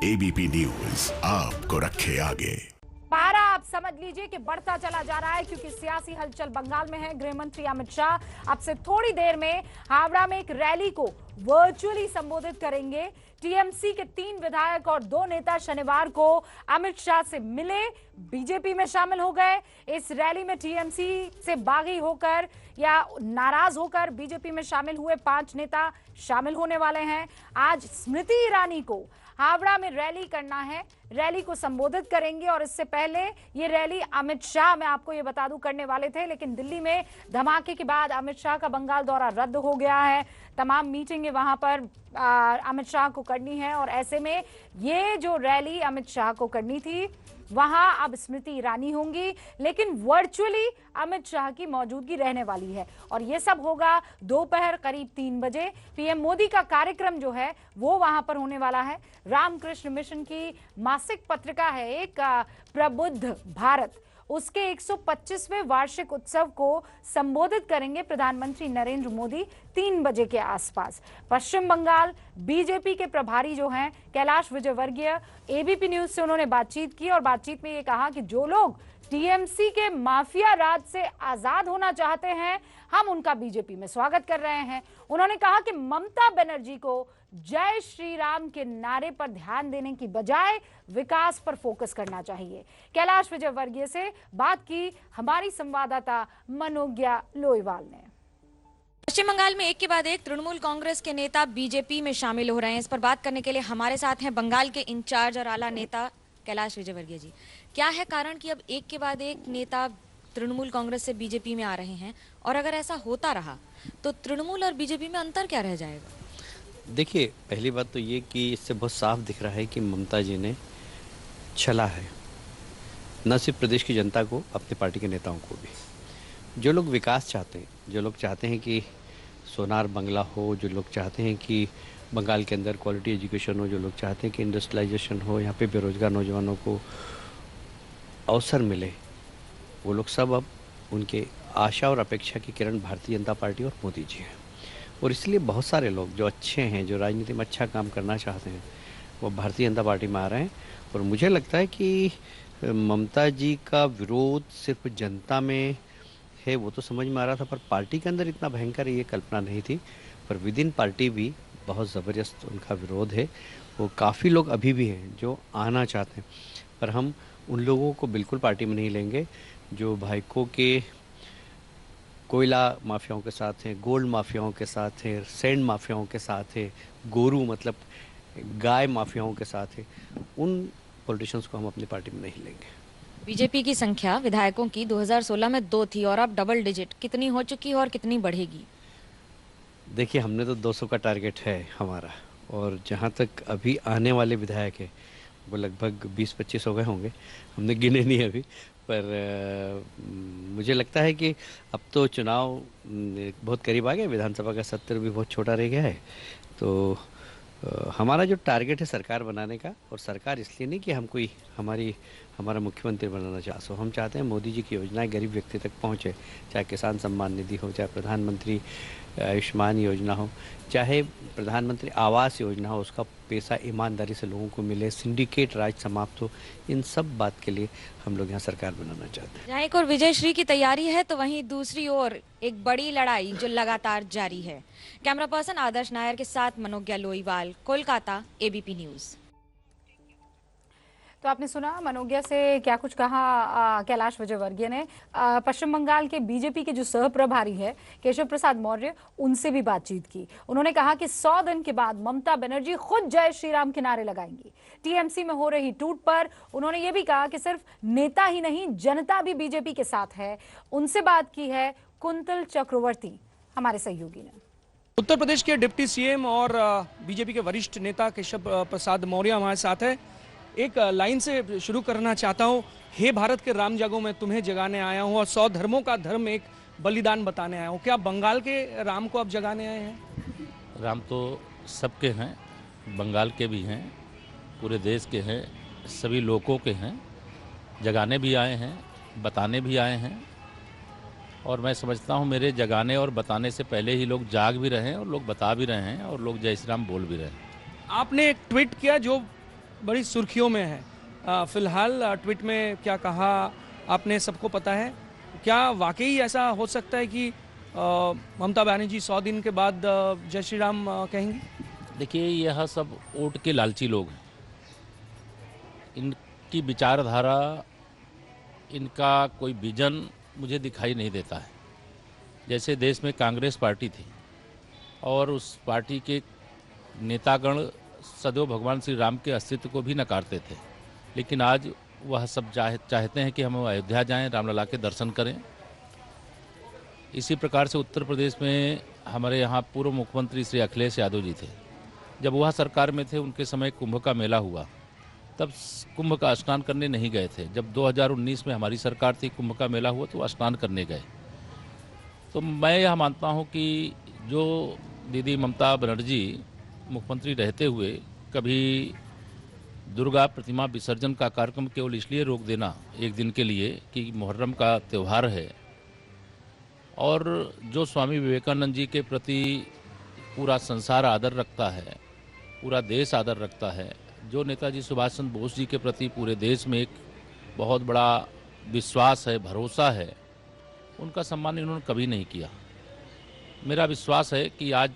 ABP news आपको रखे आगे। पारा आप समझ लीजिए कि बढ़ता चला जा रहा है, क्योंकि सियासी हलचल बंगाल में है। गृह मंत्री अमित शाह अब से थोड़ी देर में हावड़ा में एक रैली को वर्चुअली संबोधित करेंगे। टीएमसी के 3 विधायक और 2 नेता शनिवार को अमित शाह से मिले, बीजेपी में शामिल हो गए। इस रैली में टीएमसी से बागी होकर या नाराज होकर बीजेपी में शामिल हुए 5 नेता शामिल होने वाले हैं। आज स्मृति ईरानी को हावड़ा में रैली करना है, रैली को संबोधित करेंगे। और इससे पहले ये रैली अमित शाह, मैं आपको ये बता दूं, करने वाले थे, लेकिन दिल्ली में धमाके के बाद अमित शाह का बंगाल दौरा रद्द हो गया है। तमाम मीटिंगें वहां पर अमित शाह को करनी है, और ऐसे में ये जो रैली अमित शाह को करनी थी वहां अब स्मृति ईरानी होंगी, लेकिन वर्चुअली अमित शाह की मौजूदगी रहने वाली है। और ये सब होगा दोपहर करीब 3 बजे। पीएम मोदी का कार्यक्रम जो है वो वहां पर होने वाला है। रामकृष्ण मिशन की मासिक पत्रिका है एक, प्रबुद्ध भारत, उसके 125वें वार्षिक उत्सव को संबोधित करेंगे प्रधानमंत्री नरेंद्र मोदी 3 बजे के आसपास। पश्चिम बंगाल बीजेपी के प्रभारी जो हैं कैलाश विजयवर्गीय, एबीपी न्यूज से उन्होंने बातचीत की और बातचीत में ये कहा कि जो लोग टीएमसी के माफिया राज से आजाद होना चाहते हैं, हम उनका बीजेपी में स्वागत कर रहे हैं। उन्होंने कहा कि ममता बनर्जी को जय श्री राम के नारे पर ध्यान देने की बजाय विकास पर फोकस करना चाहिए। कैलाश विजयवर्गीय से बात की हमारी संवाददाता मनोज्ञा लोईवाल ने। पश्चिम बंगाल में एक के बाद एक तृणमूल कांग्रेस के नेता बीजेपी में शामिल हो रहे हैं। इस पर बात करने के लिए हमारे साथ हैं बंगाल के इंचार्ज और आला नेता कैलाश विजयवर्गीय जी। क्या है कारण कि अब एक के बाद एक नेता तृणमूल कांग्रेस से बीजेपी में आ रहे हैं, और अगर ऐसा होता रहा तो तृणमूल और बीजेपी में अंतर क्या रह जाएगा? देखिए, पहली बात तो ये कि इससे बहुत साफ दिख रहा है कि ममता जी ने छला है, न सिर्फ प्रदेश की जनता को, अपनी पार्टी के नेताओं को भी। जो लोग विकास चाहते हैं, जो लोग चाहते हैं कि सोनार बंगला हो, जो लोग चाहते हैं कि बंगाल के अंदर क्वालिटी एजुकेशन हो, जो लोग चाहते हैं कि इंडस्ट्रियलाइजेशन हो, यहाँ पे बेरोजगार नौजवानों को अवसर मिले, वो लोग सब अब उनके आशा और अपेक्षा की किरण भारतीय जनता पार्टी और मोदी जी हैं। और इसलिए बहुत सारे लोग जो अच्छे हैं, जो राजनीति में अच्छा काम करना चाहते हैं, वो भारतीय जनता पार्टी में आ रहे हैं। और मुझे लगता है कि ममता जी का विरोध सिर्फ जनता में है, वो तो समझ में आ रहा था, पर पार्टी के अंदर इतना भयंकर ये कल्पना नहीं थी। पर विद इन पार्टी भी बहुत ज़बरदस्त उनका विरोध है। वो काफ़ी लोग अभी भी हैं जो आना चाहते हैं, पर हम उन लोगों को बिल्कुल पार्टी में नहीं लेंगे जो भाईको के कोयला माफियाओं के साथ हैं, गोल्ड माफियाओं के साथ हैं, सैंड माफियाओं के साथ है, गोरू मतलब गाय माफियाओं के साथ है। उन पॉलिटिशियंस को हम अपनी पार्टी में नहीं लेंगे। बीजेपी की संख्या विधायकों की 2016 में 2 थी और अब डबल डिजिट कितनी हो चुकी है और कितनी बढ़ेगी? देखिए, हमने तो 200 का टारगेट है हमारा, और जहाँ तक अभी आने वाले विधायक हैं वो लगभग 20-25 हो गए होंगे, हमने गिने नहीं अभी। पर मुझे लगता है कि अब तो चुनाव बहुत करीब आ गया, विधानसभा का सत्र भी बहुत छोटा रह गया है। तो हमारा जो टारगेट है सरकार बनाने का, और सरकार इसलिए नहीं कि हम कोई हमारा मुख्यमंत्री बनाना चाहते हो, हम चाहते हैं मोदी जी की योजनाएं गरीब व्यक्ति तक पहुंचे, चाहे किसान सम्मान निधि हो, चाहे प्रधानमंत्री आयुष्मान योजना हो, चाहे प्रधानमंत्री आवास योजना हो, उसका पैसा ईमानदारी से लोगों को मिले, सिंडिकेट राज समाप्त हो। इन सब बात के लिए हम लोग यहाँ सरकार बनाना चाहते हैं। जहाँ एक और विजय श्री की तैयारी है तो वहीं दूसरी ओर एक बड़ी लड़ाई जो लगातार जारी है। कैमरा पर्सन आदर्श नायर के साथ मनोज्ञा लोईवाल, कोलकाता, एबीपी न्यूज। तो आपने सुना मनोज्ञा से क्या कुछ कहा कैलाश विजयवर्गीय ने। पश्चिम बंगाल के बीजेपी के जो सह प्रभारी है केशव प्रसाद मौर्य, उनसे भी बातचीत की। उन्होंने कहा कि 100 दिन के बाद ममता बनर्जी खुद जय श्री राम के नारे लगाएंगी। टीएमसी में हो रही टूट पर उन्होंने ये भी कहा कि सिर्फ नेता ही नहीं, जनता भी बीजेपी के साथ है। उनसे बात की है कुंतल चक्रवर्ती, हमारे सहयोगी ने। उत्तर प्रदेश के डिप्टी सीएम और बीजेपी के वरिष्ठ नेता केशव प्रसाद मौर्य हमारे साथ है। एक लाइन से शुरू करना चाहता हूँ। हे भारत के राम जागो, मैं तुम्हें जगाने आया हूँ और 100 धर्मों का धर्म एक बलिदान बताने आया हूँ। क्या बंगाल के राम को आप जगाने आए हैं? राम तो सबके हैं, बंगाल के भी हैं, पूरे देश के हैं, सभी लोगों के हैं। जगाने भी आए हैं, बताने भी आए हैं, और मैं समझता हूँ मेरे जगाने और बताने से पहले ही लोग जाग भी रहे हैं और लोग बता भी रहे हैं और लोग जय श्री राम बोल भी रहे हैं। आपने एक ट्वीट किया जो बड़ी सुर्खियों में है। फिलहाल ट्वीट में क्या कहा आपने सबको पता है। क्या वाकई ऐसा हो सकता है कि ममता बनर्जी 100 दिन के बाद जय श्री राम कहेंगी? देखिए, यह सब वोट के लालची लोग हैं। इनकी विचारधारा, इनका कोई विजन मुझे दिखाई नहीं देता है। जैसे देश में कांग्रेस पार्टी थी और उस पार्टी के नेतागण सदैव भगवान श्री राम के अस्तित्व को भी नकारते थे, लेकिन आज वह सब चाहते हैं कि हम अयोध्या जाएं, रामलला के दर्शन करें। इसी प्रकार से उत्तर प्रदेश में हमारे यहाँ पूर्व मुख्यमंत्री श्री अखिलेश यादव जी थे। जब वह सरकार में थे, उनके समय कुंभ का मेला हुआ, तब कुंभ का स्नान करने नहीं गए थे। जब 2019 में हमारी सरकार थी, कुंभ का मेला हुआ तो स्नान करने गए। तो मैं यह मानता हूँ कि जो दीदी ममता बनर्जी मुख्यमंत्री रहते हुए कभी दुर्गा प्रतिमा विसर्जन का कार्यक्रम केवल इसलिए रोक देना एक दिन के लिए कि मुहर्रम का त्यौहार है, और जो स्वामी विवेकानंद जी के प्रति पूरा संसार आदर रखता है, पूरा देश आदर रखता है, जो नेताजी सुभाष चंद्र बोस जी के प्रति पूरे देश में एक बहुत बड़ा विश्वास है, भरोसा है, उनका सम्मान इन्होंने कभी नहीं किया। मेरा विश्वास है कि आज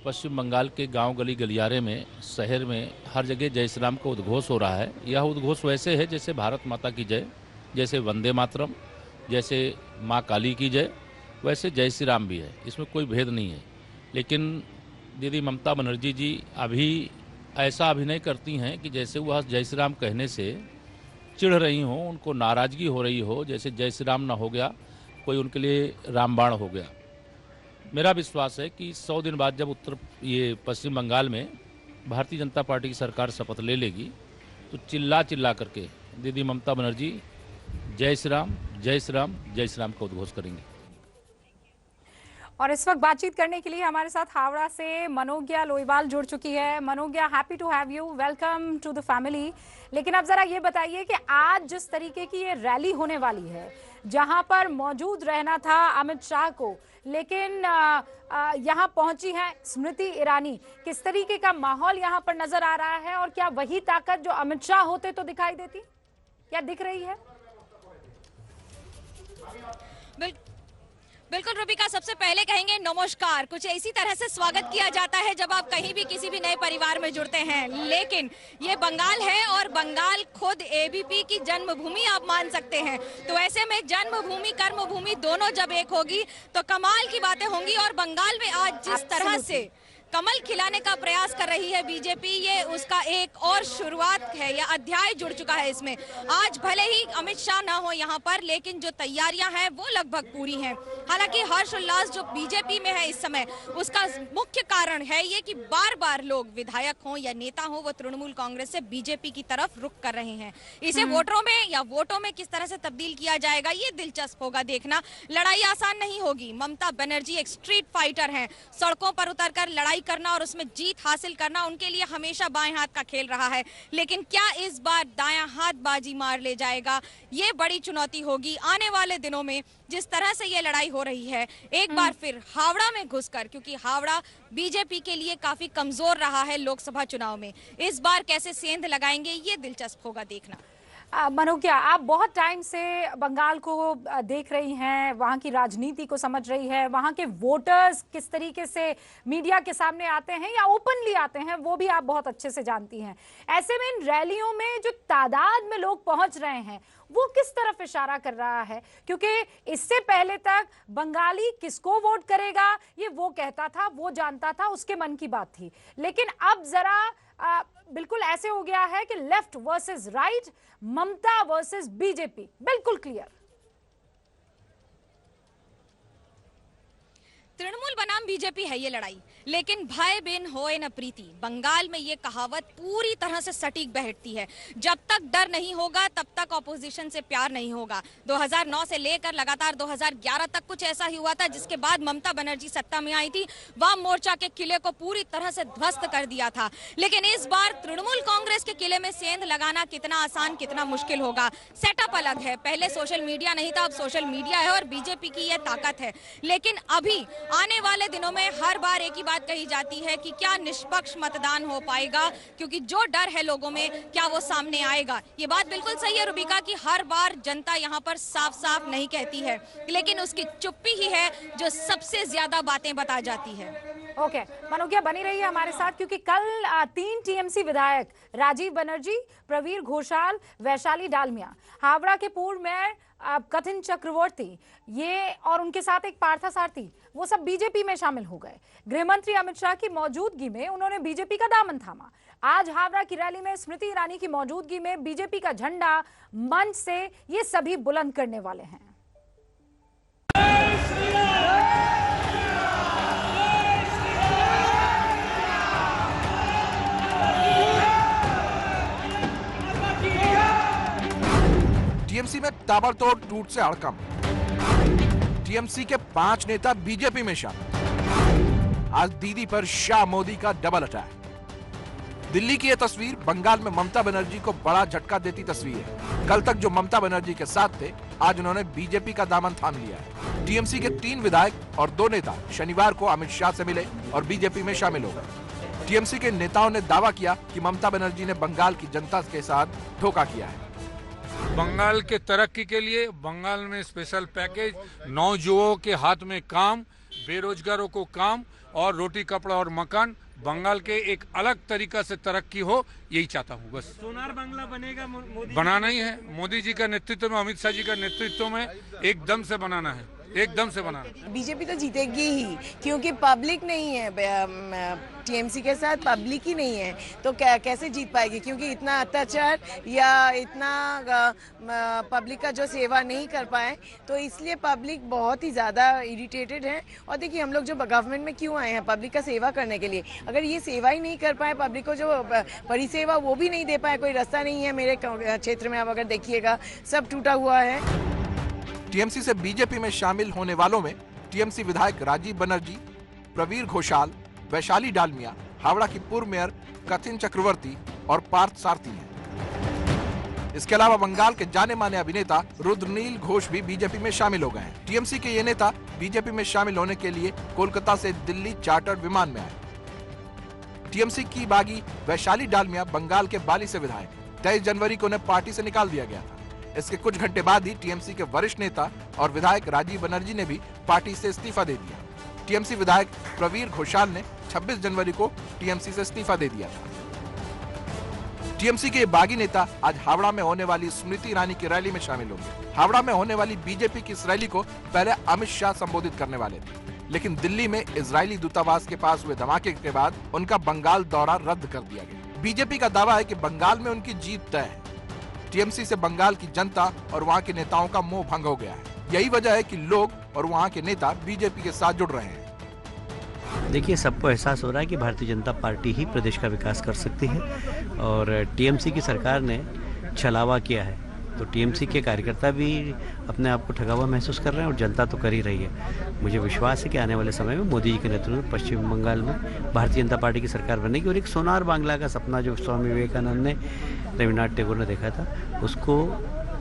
पश्चिम बंगाल के गांव गली गलियारे में, शहर में हर जगह जय श्री राम का उद्घोष हो रहा है। यह उद्घोष वैसे है जैसे भारत माता की जय, जैसे वंदे मातरम, जैसे माँ काली की जय, वैसे जय श्री राम भी है। इसमें कोई भेद नहीं है। लेकिन दीदी ममता बनर्जी जी अभी ऐसा अभिनय करती हैं कि जैसे वह जय श्री राम कहने से चिढ़ रही हों, उनको नाराज़गी हो रही हो, जैसे जय श्री राम ना हो गया कोई उनके लिए रामबाण हो गया। मेरा विश्वास है कि 100 दिन बाद जब ये पश्चिम बंगाल में भारतीय जनता पार्टी की सरकार शपथ ले लेगी, तो चिल्ला चिल्ला करके दीदी ममता बनर्जी जय श्री राम, जय श्री राम, जय श्री राम का उद्घोष करेंगे। और इस वक्त बातचीत करने के लिए हमारे साथ हावड़ा से मनोज्ञा लोईवाल जुड़ चुकी है। Manogya, happy to have you, welcome to the family. लेकिन अब जरा ये बताइए कि आज जिस तरीके की ये रैली होने वाली है, जहां पर मौजूद रहना था अमित शाह को, लेकिन यहां पहुंची है स्मृति ईरानी, किस तरीके का माहौल यहां पर नजर आ रहा है और क्या वही ताकत जो अमित शाह होते तो दिखाई देती, क्या दिख रही है? बिल्कुल रूबिका, सबसे पहले कहेंगे नमस्कार। कुछ इसी तरह से स्वागत किया जाता है जब आप कहीं भी किसी भी नए परिवार में जुड़ते हैं। लेकिन ये बंगाल है और बंगाल खुद एबीपी की जन्मभूमि आप मान सकते हैं। तो ऐसे में जन्मभूमि कर्मभूमि दोनों जब एक होगी तो कमाल की बातें होंगी। और बंगाल में आज जिस तरह से कमल खिलाने का प्रयास कर रही है बीजेपी, ये उसका एक और शुरुआत है या अध्याय जुड़ चुका है इसमें। आज भले ही अमित शाह ना हो यहाँ पर, लेकिन जो तैयारियां हैं वो लगभग पूरी हैं। हालांकि हर्ष उल्लास जो बीजेपी में है इस समय, उसका मुख्य कारण है ये कि बार बार लोग, विधायक हो या नेता हो, वो तृणमूल कांग्रेस से बीजेपी की तरफ रुख कर रहे हैं। इसे वोटरों में या वोटों में किस तरह से तब्दील किया जाएगा, ये दिलचस्प होगा देखना। लड़ाई आसान नहीं होगी। ममता बनर्जी एक स्ट्रीट फाइटर हैं। सड़कों पर उतरकर लड़ाई करना और उसमें जीत हासिल करना उनके लिए हमेशा बाएं हाथ का खेल रहा है। लेकिन क्या इस बार दायां हाथ बाजी मार ले जाएगा, ये बड़ी चुनौती होगी आने वाले दिनों में। जिस तरह से ये लड़ाई हो रही है, एक बार फिर हावड़ा में घुसकर, क्योंकि हावड़ा बीजेपी के लिए काफी कमजोर रहा है लोकसभा चुनाव में, इस बार कैसे सेंध लगाएंगे, ये दिलचस्प होगा देखना। मनोज्ञा, आप बहुत टाइम से बंगाल को देख रही हैं, वहाँ की राजनीति को समझ रही है, वहाँ के वोटर्स किस तरीके से मीडिया के सामने आते हैं या ओपनली आते हैं, वो भी आप बहुत अच्छे से जानती हैं। ऐसे में इन रैलियों में जो तादाद में लोग पहुंच रहे हैं, वो किस तरफ इशारा कर रहा है? क्योंकि इससे पहले तक बंगाली किसको वोट करेगा ये वो कहता था, वो जानता था, उसके मन की बात थी। लेकिन अब जरा बिल्कुल ऐसे हो गया है कि लेफ्ट वर्सेस राइट, ममता वर्सेस बीजेपी, बिल्कुल क्लियर। तृणमूल बनाम बीजेपी है ये लड़ाई, लेकिन भाई बहन होए न प्रीति, बंगाल में ये कहावत पूरी तरह से सटीक बैठती है। जब तक डर नहीं होगा तब तक ऑपोजिशन से प्यार नहीं होगा। 2009 से लेकर लगातार 2011 तक कुछ ऐसा ही हुआ था, जिसके बाद ममता बनर्जी सत्ता में आई थी, वाम मोर्चा के किले को पूरी तरह से ध्वस्त कर दिया था। लेकिन इस बार तृणमूल कांग्रेस के किले में सेंध लगाना कितना आसान कितना मुश्किल होगा। सेटअप अलग है, पहले सोशल मीडिया नहीं था, अब सोशल मीडिया है और बीजेपी की यह ताकत है। लेकिन अभी आने वाले दिनों में हर बार एक ही बात बात कही जाती है कि क्या निष्पक्ष मतदान हो पाएगा, क्योंकि जो डर है लोगों में क्या वो सामने आएगा। ये बात बिल्कुल सही है रुबिका कि हर बार जनता यहाँ पर साफ साफ नहीं कहती है, लेकिन उसकी चुप्पी ही है जो सबसे ज्यादा बातें बता जाती है। ओके, मनोज्ञा बनी रही है हमारे साथ, क्योंकि कल 3 टीएमसी विधायक राजीव बनर्जी, प्रवीर घोषाल, वैशाली डालमिया, हावड़ा के पूर्व मेयर कथिन चक्रवर्ती, ये और उनके साथ एक पार्थसारथी, वो सब बीजेपी में शामिल हो गए। गृह मंत्री अमित शाह की मौजूदगी में उन्होंने बीजेपी का दामन थामा। आज हावड़ा की रैली में स्मृति ईरानी की मौजूदगी में बीजेपी का झंडा मंच से ये सभी बुलंद करने वाले हैं। टीएमसी में ताबड़तोड़ टूट से हड़कंप। टीएमसी के 5 नेता बीजेपी में शामिल। आज दीदी पर शाह मोदी का डबल अटैक। दिल्ली की यह तस्वीर बंगाल में ममता बनर्जी को बड़ा झटका देती तस्वीर है। कल तक जो ममता बनर्जी के साथ थे, आज उन्होंने बीजेपी का दामन थाम लिया है। टीएमसी के 3 विधायक और 2 नेता शनिवार को अमित शाह से मिले और बीजेपी में शामिल हो गए। टीएमसी के नेताओं ने दावा किया कि ममता बनर्जी ने बंगाल की जनता के साथ धोखा किया है। बंगाल के तरक्की के लिए बंगाल में स्पेशल पैकेज, नौजुवानों के हाथ में काम, बेरोजगारों को काम और रोटी कपड़ा और मकान, बंगाल के एक अलग तरीका से तरक्की हो, यही चाहता हूँ। बस सोनार बांग्ला बनेगा, बनाना ही है। मोदी जी का नेतृत्व में, अमित शाह जी का नेतृत्व में एकदम से बनाना है, एकदम से बनाना। बीजेपी तो जीतेगी ही, क्योंकि पब्लिक नहीं है टीएमसी के साथ, पब्लिक ही नहीं है तो कैसे जीत पाएगी, क्योंकि इतना अत्याचार या इतना पब्लिक का जो सेवा नहीं कर पाए, तो इसलिए पब्लिक बहुत ही ज़्यादा इरिटेटेड है। और देखिए, हम लोग जो गवर्नमेंट में क्यों आए हैं, पब्लिक का सेवा करने के लिए। अगर ये सेवा ही नहीं कर पाए, पब्लिक को जो परिसेवा वो भी नहीं दे पाए, कोई रास्ता नहीं है। मेरे क्षेत्र में आप अगर देखिएगा, सब टूटा हुआ है। टीएमसी से बीजेपी में शामिल होने वालों में टीएमसी विधायक राजीव बनर्जी, प्रवीर घोषाल, वैशाली डालमिया, हावड़ा की पूर्व मेयर कथिन चक्रवर्ती और पार्थ सारथी हैं। इसके अलावा बंगाल के जाने माने अभिनेता रुद्रनील घोष भी बीजेपी में शामिल हो गए हैं। टीएमसी के ये नेता बीजेपी में शामिल होने के लिए कोलकाता से दिल्ली चार्टर्ड विमान में आए। टीएमसी की बागी वैशाली डालमिया बंगाल के बाली से विधायक, 23 जनवरी को उन्हें पार्टी से निकाल दिया गया था। इसके कुछ घंटे बाद ही टीएमसी के वरिष्ठ नेता और विधायक राजीव बनर्जी ने भी पार्टी से इस्तीफा दे दिया। टीएमसी विधायक प्रवीर घोषाल ने 26 जनवरी को टीएमसी से इस्तीफा दे दिया था। टीएमसी के बागी नेता आज हावड़ा में होने वाली स्मृति ईरानी की रैली में शामिल होंगे। हावड़ा में होने वाली बीजेपी की इस रैली को पहले अमित शाह संबोधित करने वाले थे, लेकिन दिल्ली में इजरायली दूतावास के पास हुए धमाके के बाद उनका बंगाल दौरा रद्द कर दिया गया। बीजेपी का दावा है कि बंगाल में उनकी जीत तय है। टीएमसी से बंगाल की जनता और वहां के नेताओं का मोह भंग हो गया है। यही वजह है कि लोग और वहां के नेता बीजेपी के साथ जुड़ रहे हैं। देखिए, सबको एहसास हो रहा है कि भारतीय जनता पार्टी ही प्रदेश का विकास कर सकती है और टीएमसी की सरकार ने छलावा किया है, तो टीएमसी के कार्यकर्ता भी अपने आप को ठगा हुआ महसूस कर रहे हैं और जनता तो कर ही रही है। मुझे विश्वास है कि आने वाले समय में मोदी जी के नेतृत्व में पश्चिम बंगाल में भारतीय जनता पार्टी की सरकार बनेगी और एक सोनार बांग्ला का सपना जो स्वामी विवेकानंद ने, रविन्द्रनाथ टैगोर ने देखा था, उसको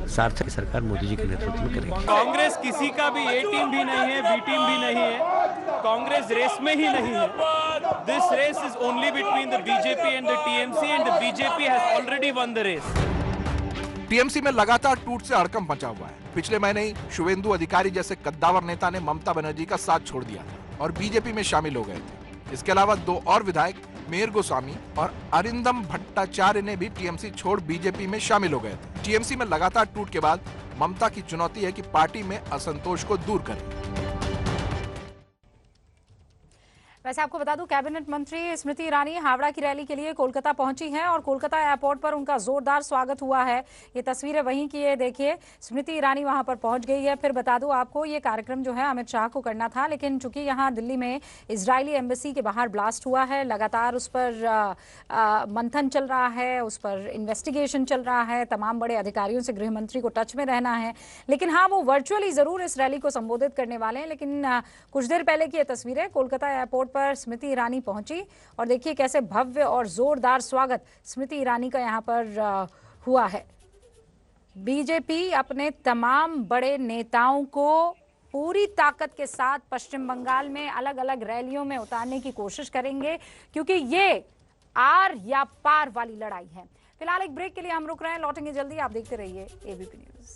सार्थक सरकार मोदी जी के नेतृत्व में करेगी। कांग्रेस किसी का भी ए टीम भी नहीं है, बी टीम भी नहीं है, कांग्रेस रेस में ही नहीं है। This race is only between the BJP and the TMC and the BJP has already won the race. TMC में लगातार टूट से हड़कंप मचा हुआ है। पिछले महीने ही शुवेंदु अधिकारी जैसे कद्दावर नेता ने ममता बनर्जी का साथ छोड़ दिया था और बीजेपी में शामिल हो गए थे। इसके अलावा 2 और विधायक मेयर गोस्वामी और अरिंदम भट्टाचार्य ने भी टीएमसी छोड़ बीजेपी में शामिल हो गए थे। टीएमसी में लगातार टूट के बाद ममता की चुनौती है कि पार्टी में असंतोष को दूर करें। वैसे आपको बता दूं, कैबिनेट मंत्री स्मृति ईरानी हावड़ा की रैली के लिए कोलकाता पहुंची हैं और कोलकाता एयरपोर्ट पर उनका जोरदार स्वागत हुआ है। ये तस्वीरें वहीं की है, देखिए स्मृति ईरानी वहां पर पहुंच गई है। फिर बता दूं आपको, ये कार्यक्रम जो है अमित शाह को करना था, लेकिन चूंकि यहाँ दिल्ली में इजरायली एम्बेसी के बाहर ब्लास्ट हुआ है, लगातार उस पर मंथन चल रहा है, उस पर इन्वेस्टिगेशन चल रहा है, तमाम बड़े अधिकारियों से गृह मंत्री को टच में रहना है। लेकिन हाँ, वो वर्चुअली जरूर इस रैली को संबोधित करने वाले हैं। लेकिन कुछ देर पहले की ये तस्वीरें, कोलकाता एयरपोर्ट पर स्मृति ईरानी पहुंची और देखिए कैसे भव्य और जोरदार स्वागत स्मृति ईरानी का यहां पर हुआ है। बीजेपी अपने तमाम बड़े नेताओं को पूरी ताकत के साथ पश्चिम बंगाल में अलग अलग रैलियों में उतारने की कोशिश करेंगे, क्योंकि ये आर या पार वाली लड़ाई है। फिलहाल एक ब्रेक के लिए हम रुक रहे हैं, लौटेंगे जल्दी। आप देखते रहिए एबीपी न्यूज।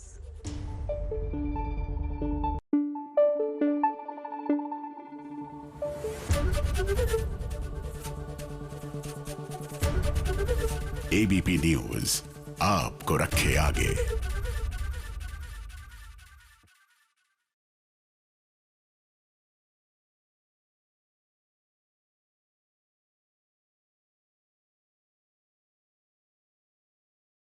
एबीपी न्यूज आपको रखे आगे।